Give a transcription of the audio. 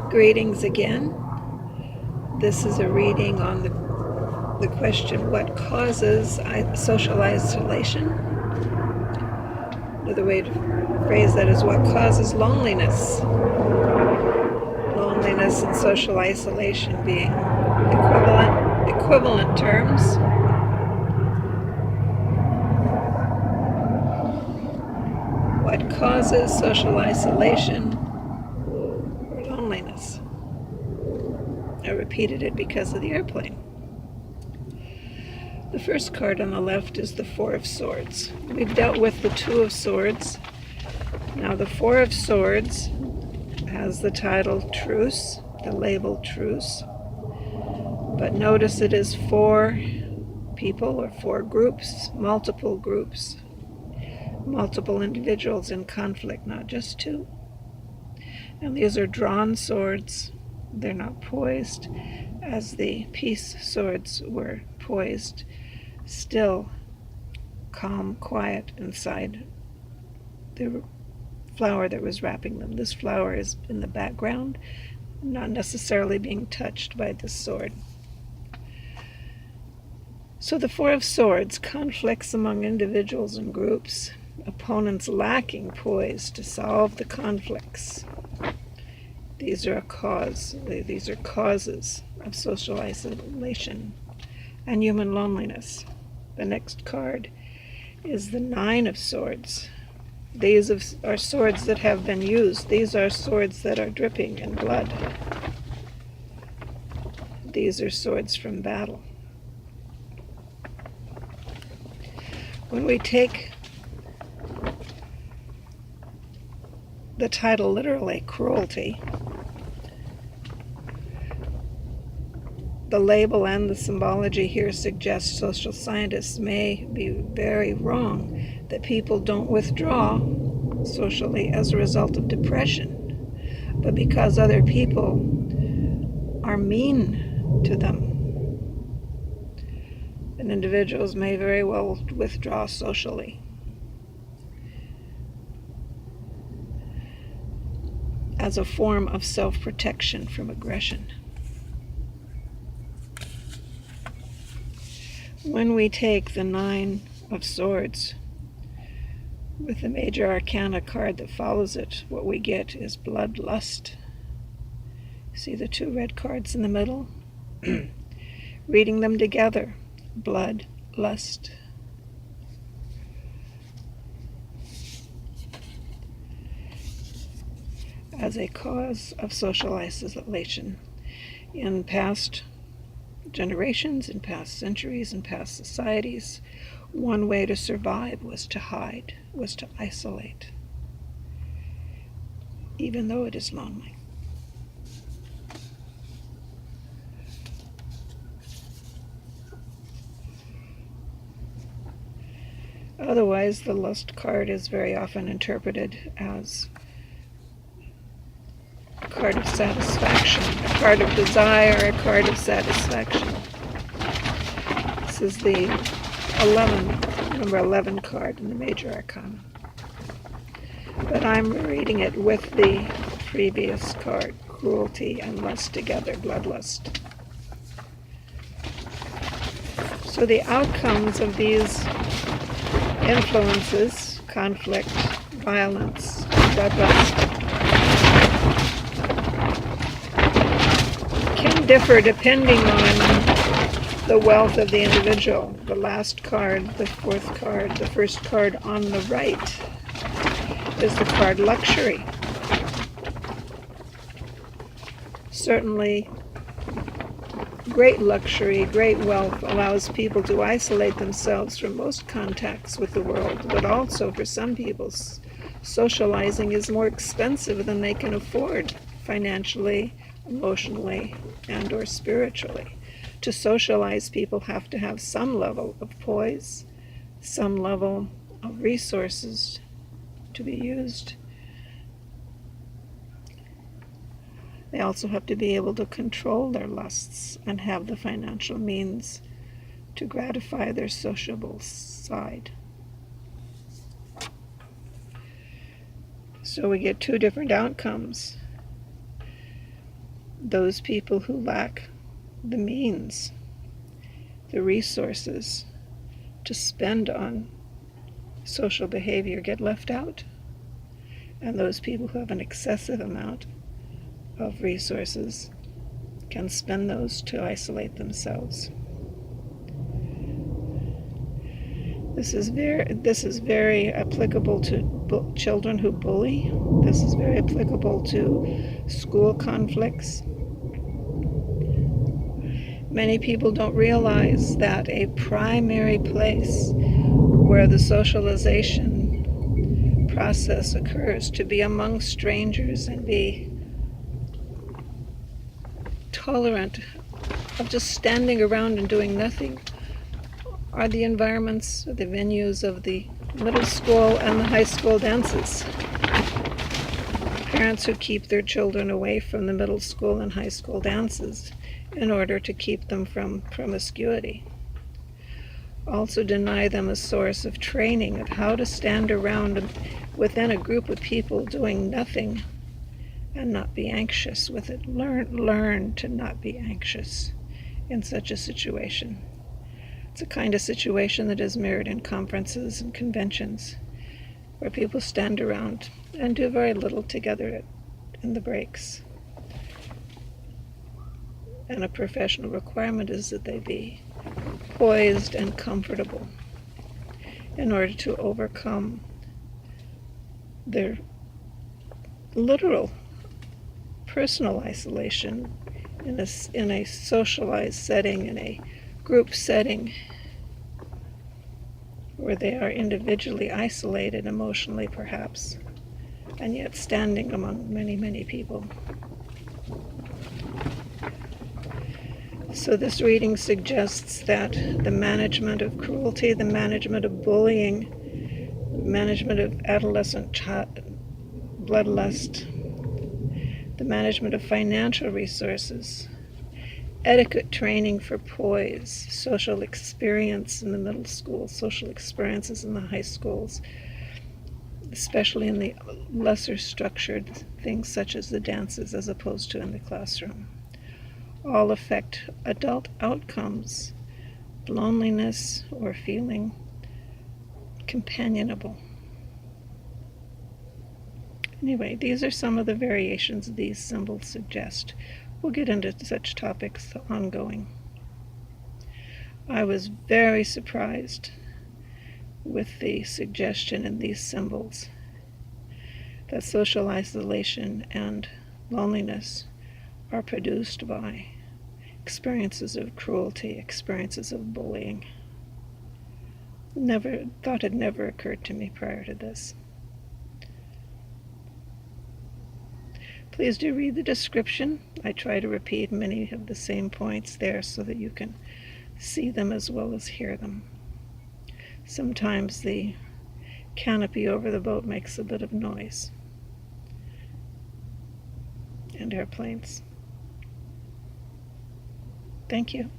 Greetings again. This is a reading on the question, what causes social isolation? Another way to phrase that is, what causes loneliness? Loneliness and social isolation being equivalent terms. What causes social isolation or loneliness? I repeated it because of the airplane. The first card on the left is the Four of Swords. We've dealt with the Two of Swords. Now the Four of Swords has the title Truce, the label Truce. But notice it is four people or four groups, multiple individuals in conflict, not just two. And these are drawn swords. They're not poised, as the peace swords were poised, still calm, quiet inside the flower that was wrapping them. This flower is in the background, not necessarily being touched by this sword. So the Four of Swords, conflicts among individuals and groups, opponents lacking poise to solve the conflicts. These are a cause. These are causes of social isolation and human loneliness. The next card is the Nine of Swords. These are swords that have been used. These are swords that are dripping in blood. These are swords from battle. When we take the title literally, Cruelty, the label and the symbology here suggest social scientists may be very wrong that people don't withdraw socially as a result of depression, but because other people are mean to them. And individuals may very well withdraw socially as a form of self-protection from aggression. When we take the Nine of Swords with the major arcana card that follows it, what we get is bloodlust. See the two red cards in the middle? Reading them together, bloodlust. As a cause of social isolation in past generations, in past centuries, in past societies, one way to survive was to hide, was to isolate, even though it is lonely. Otherwise, the lust card is very often interpreted as a card of satisfaction, a card of desire, a card of satisfaction. This is the number 11 card in the major arcana. But I'm reading it with the previous card, Cruelty and Lust together, bloodlust. So the outcomes of these influences, conflict, violence, bloodlust, can differ depending on the wealth of the individual. The last card, the fourth card, the first card on the right is the card Luxury. Certainly, great luxury, great wealth allows people to isolate themselves from most contacts with the world, but also for some people, socializing is more expensive than they can afford financially, emotionally, and or spiritually. To socialize, people have to have some level of poise, some level of resources to be used. They also have to be able to control their lusts and have the financial means to gratify their sociable side. So we get two different outcomes. those people who lack the means, the resources to spend on social behavior get left out. And those people who have an excessive amount of resources can spend those to isolate themselves. This is very applicable to children who bully. This is very applicable to school conflicts. Many people don't realize that a primary place where the socialization process occurs, to be among strangers and be tolerant of just standing around and doing nothing, are the environments, the venues of the middle school and the high school dances. Parents who keep their children away from the middle school and high school dances in order to keep them from promiscuity also deny them a source of training of how to stand around within a group of people doing nothing and not be anxious with it. Learn to not be anxious in such a situation. It's a kind of situation that is mirrored in conferences and conventions, where people stand around and do very little together in the breaks. And a professional requirement is that they be poised and comfortable in order to overcome their literal personal isolation in a socialized setting, in a group setting, where they are individually isolated emotionally perhaps, and yet standing among many, many people. So this reading suggests that the management of cruelty, the management of bullying, the management of adolescent bloodlust, the management of financial resources, etiquette training for poise, social experience in the middle school, social experiences in the high schools, especially in the lesser structured things such as the dances as opposed to in the classroom, all affect adult outcomes, loneliness or feeling companionable. Anyway, these are some of the variations these symbols suggest. We'll get into such topics ongoing. I was very surprised with the suggestion in these symbols that social isolation and loneliness are produced by experiences of cruelty, experiences of bullying. Thought had never occurred to me prior to this. Please do read the description. I try to repeat many of the same points there so that you can see them as well as hear them. Sometimes the canopy over the boat makes a bit of noise, and airplanes. Thank you.